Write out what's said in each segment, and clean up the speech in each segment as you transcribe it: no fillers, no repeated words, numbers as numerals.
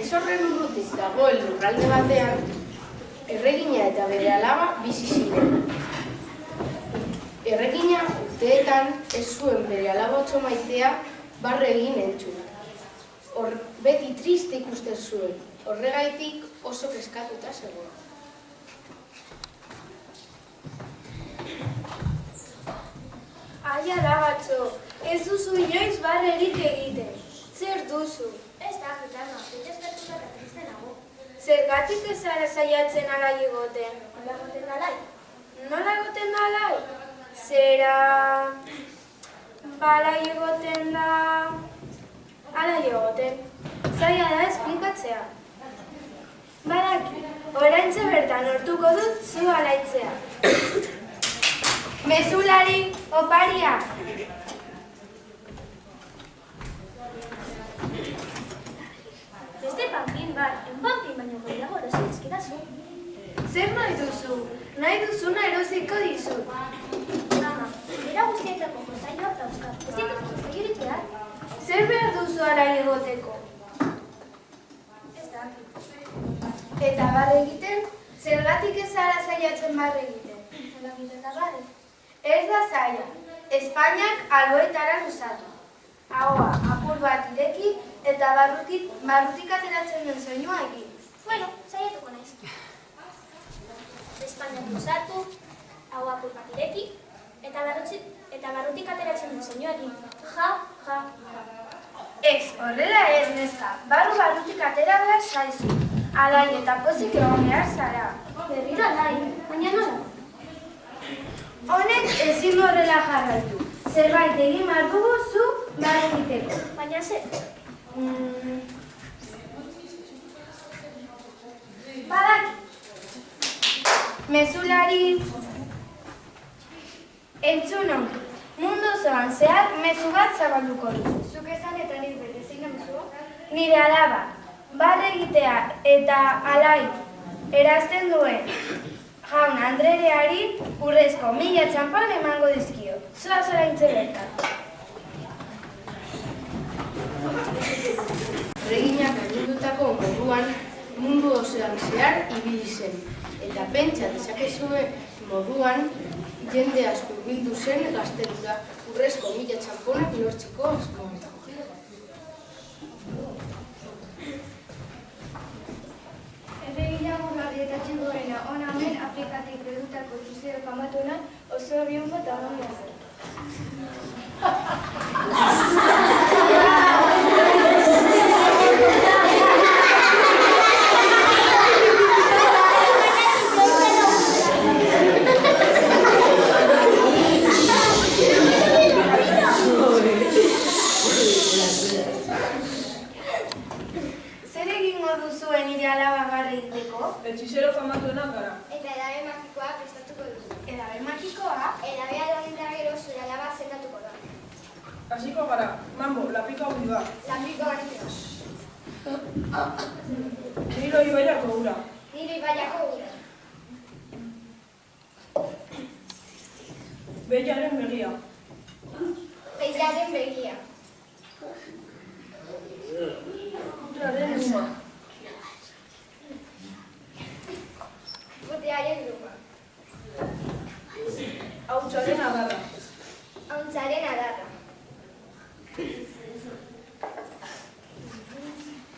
Paris horren urrutik dagoen lurralde batean, erregina eta bere alaba bizi ziren. Erregina urteetan ez zuen bere alabotxo maitea barre egin entzun. Beti triste ikusten zuen, horregaitik oso kezkatuta zegoen. Ai, alabatxo, ez duzu inoiz barrerik egiten. Zer duzu? Ez da, Gitano, betezkatuta eta triste nago. Zergatik ez zara saiatzen alai egoten? Nola egoten da alai? Nola egoten da alai? Zera... Balai egoten da... Alai egoten. Zaila da esplikatzea. Badaki, oraintxe bertan lortuko dut zu alaitzea. Mezulari, oparia! Beste panpin bat, panpin baino gehiago erosi ezkidazu. Zer nahi duzu? Nahi duzuna erosiko dizut. Ama, bera guztietako jostaioak dauzka. Ez ditut jostaiorik behar? Zer behar duzu alai egoteko? Ez da. Eta barre egiten, zergatik ez zara saiatzen barre egiten? Nola egiten da barre? Ez da zaila. Espainiak alboetara luzatu. Ahoa, apur bat ireki eta barrutik ateratzen den soinua egin. Bueno, saiatuko naiz. Espainiak luzatu, hau apur bat ireki, eta barrutik ateratzen den soinua egin. Ja, ja, ja. Ez, horrela ez, neska. Barrutik atera behar zaizu. Alai eta pozik egon behar zara. Berriro alai, baina nola? Honek ezin horrela jarraitu. Zerbait egin behar dugu zu barre egiteko. Baina zer? Badaki. Mezulari. Entzun ongi. Mundu osoan zehar mezu bat zabalduko du. Zuk esan eta nik bete zein da mezua? Nire alaba, barre egitea eta alai erazten duen jaun Andrereari urrezko 1000 txampan emango dizkio. Zoaz oraintxe bertan. Erreginak agindutako moduan mundu osoan zehar ibili zen, eta pentsa dezakezue moduan jende asko bildu zen gaztelura urrezko 1000 txamponak lortzeko asmoan. Erregina gurgarri eta txingoena ona hemen Afrikatik bedutako txuzero famatuena oso abion bat agamia zen. Zer egingo duzuen nire alaba barre egiteko? Hechicero famatuenak gara. Eta edabe magikoa prestatuko dugu. Edabe magikoa? Edabea dagoen gero zure alaba zendatuko da. Hasiko gara, mambo, lapiko handi da. Lapiko gartzea. Niro ibaiako ura. Nire ibaiako ura. Bellaren begia. Beilaren begia. Utraren luma. Butearen luma. Hautsaren adarra. Hauntzaren adarra.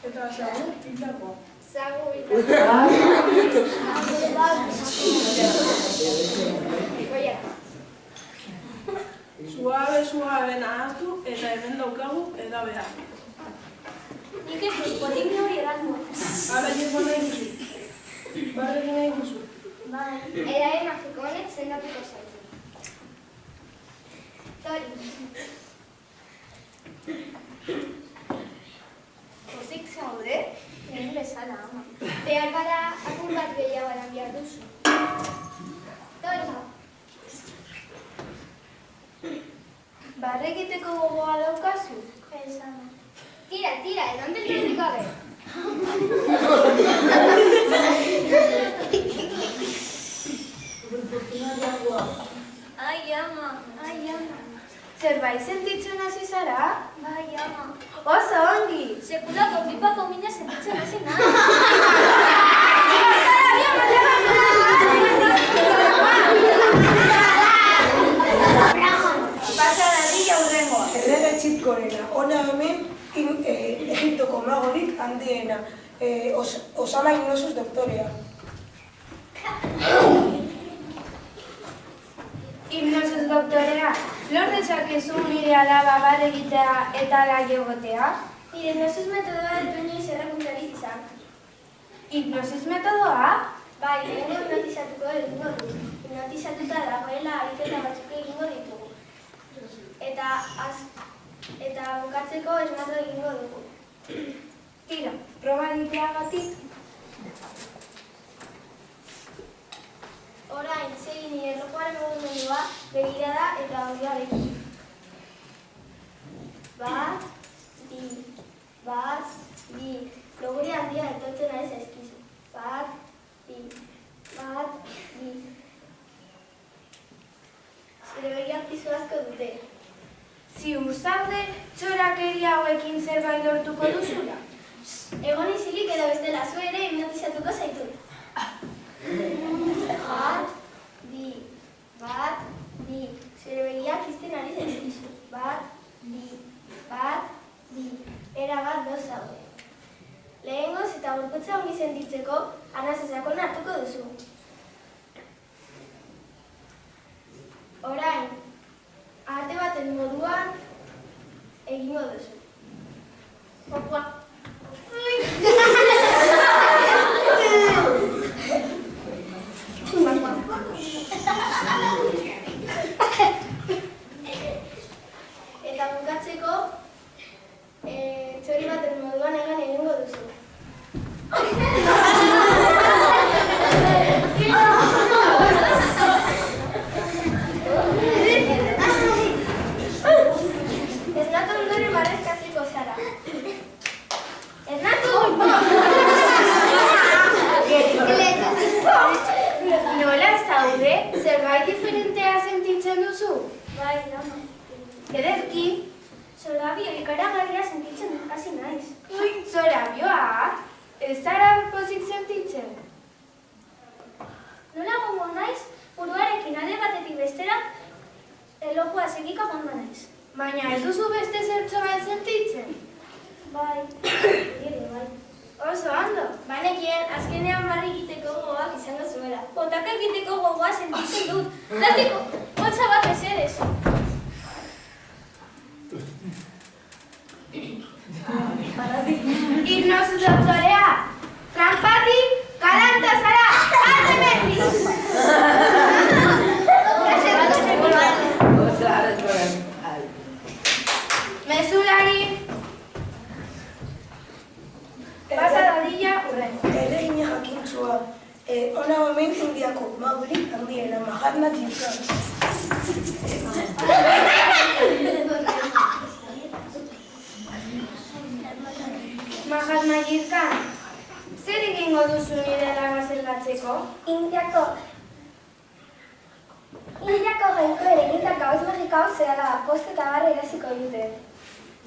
Eta zagu hildakoa. Zagu itakoa. Goia. Suabe nahaztu eta hemen daukagu edabea. Nik ez dut, potik hori erango. Hala jeko nahi duzu. Barrekin nahi duzu. Bai. Edabe magiko honek zendatuko zaitu. Tori. Pozik zaude? Egin bezala, ama. Behar bada, apur bat gehiago eran behar duzu. Tori. Barre egiteko gogoa daukazu? Ez, ama. Tira, edan delirik gabe. Ai, ama. Zerbait sentitzen hasi zara? Bai, ama. Oso ongi! Sekulako pipako mina sentitzen hasi nahi. Pasa dadila hurrengoa. Errege txitkorena, hona hemen Egiptoko magorik handiena, Osama Ignosus doktorea. Ignosus doktorea, lor dezakezu nire alaba bar egitea eta ala egotea? Nire Ignosus metodoa ez du inoiz errakuntzari izan. Ignosis metodoa? Bai, lehenko hipnotizatuko egingo du. Hipnotizatuta dagoela ariketa batzuk egingo ditugu. Eta bukatzeko esnatu egingo dugu. Tira, proba egiteagatik. Orain, segi nire erlojuaren mugimendua, begirada eta ongiarekin. Bat, bi. Loguri handia etortzen ari zaizkizu. Bat, bi. Zure begiak pizu asko dute. Ziur zaude, txorakeria hauekin zerbait lortuko duzula? Egon izilik edo bestela zu ere hipnotizatuko zaitut. Bat, bi. Zure begiak izten ari zaizkizu. Bat, bi. Erabat do zaude. Lehengoz eta gorputza ongi sentitzeko, arnazezakon hartuko duzu. Orain, arte baten moduan egingo duzu. Popua. Eta bukatzeko, txori baten moduan egingo duzu. Esnatu ondoren barrezkaziko zara. Esnatu! Nola zaude, zerbait diferentea sentitzen duzu? Bai, dama. Ederki? Zorabio ikaragarria sentitzen hasi naiz. Ui, zorabioa? Ez zara pozik sentitzen? Nola gongo naiz, buruarekin alde batetik bestera, elojua segiko gongo naiz. Baina ez duzu beste zertxo bat sentitzen? Bai, bai. Oso ondo. Banekien, azkenean barri egiteko gogoak izango zuela. Botak egiteko gogoa sentitzen dut. Plastiko, hotza bat eserez. Ignosus doktorea, trampatik, galanta zara, alde berriz! Mesulari, pasa dadila hurrengo. Elegina jakintzua, hona hemen Indiako magorik handiena, Mahatma Gandhi. Mahatma Gandhi, zer egingo duzu nire alaba zeldatzeko? Indiako jainko ere egindako hauz magikoa zera post eta barra iraziko dute.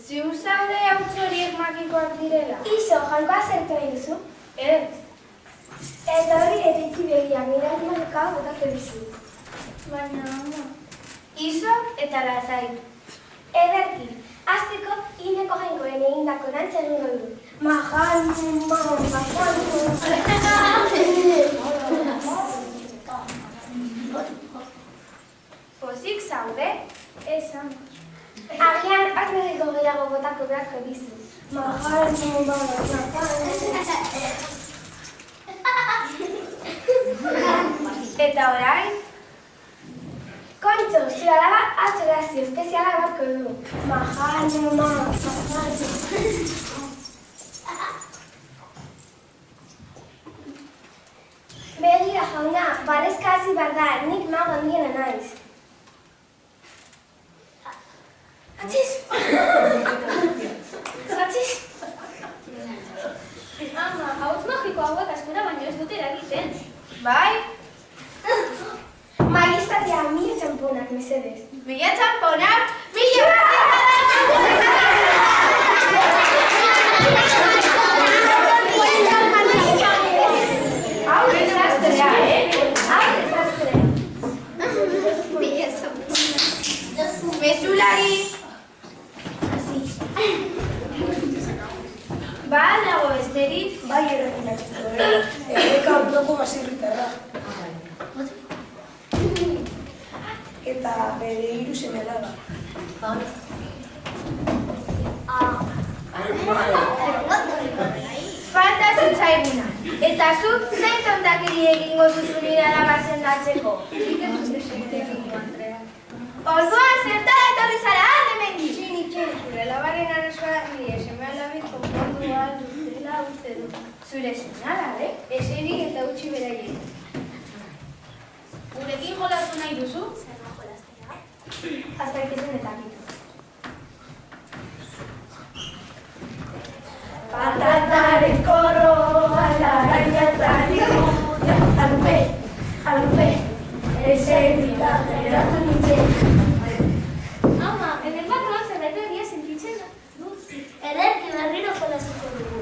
Ziur zaude hautz horiek magikoak direla? Iso, jainkoa zertu nahi duzu? Ez. Eta hori eritzi begia, nire magikoa botak ebizu. Baina, ama. Iso eta lazai. Ederki, azteko Indiako jainkoen egindako dantza egingo du. Pozik zaude? Ez, ama. Agian, azmerriko gehiago botako beharko bizu. Eta orain? Kontxo, zure alaba atzo grazio espeziala batko du. Begira jauna, barezka hasi behar da, nik mago handiena naiz. Atziz! Atziz! Ama, hautz magiko hauek askora baino ez dute eragiten. Bai? Magistratia, mila txamponak, mesedez. Mila txamponak, Erreka ondoko baserritarra. Eta bere 3 seme-alaba. Falta zitzaiguna. Eta zuk zein tontakeri egingo duzu nire alaba sendatzeko? Orduan zertara etorri zara hemendik. Txini, zure alabaren arazoa nire seme-alabek konpondu ahal dutela uste dut. Zure seme-alabek? Eseri eta utzi beraiek. Gurekin jolatu nahi duzu? Zer da jolastea? Azkaikezen eta kitu. Patataren korro, alaraina eta limoia, alpe, eserita geratu nintzen. Ama, hemen barruan zerbait egia sentitzen dut. Ederki berriro jolasuko dugu.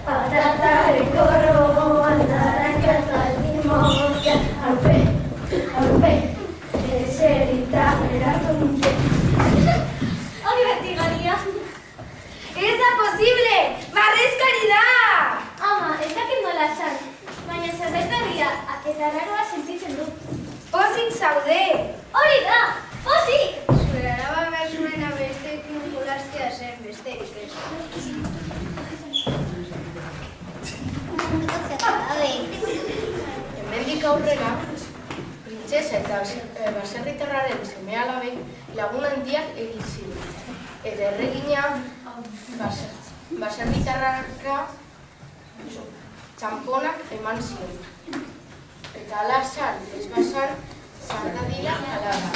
Patataren korro, alaraina eta limoia, alpe, eserita geratu nintzen. Hori bertigaria. Ez da posible! Marrezkari da! Ama, ez dakit nola esan. Baina zerbait egia eta raroa sentitzen dut. Pozik zaude! Hori da! Pozik! Zure alaba behar zuena besteekin jolastea zen besterik ez. Hemendik aurrera, printzesa eta baserritarraren seme-alabek lagun handiak egin ziren. Eta erregina baserritarrara txamponak eman ziren. Eta ala sal, ez basan, sardadila alaba.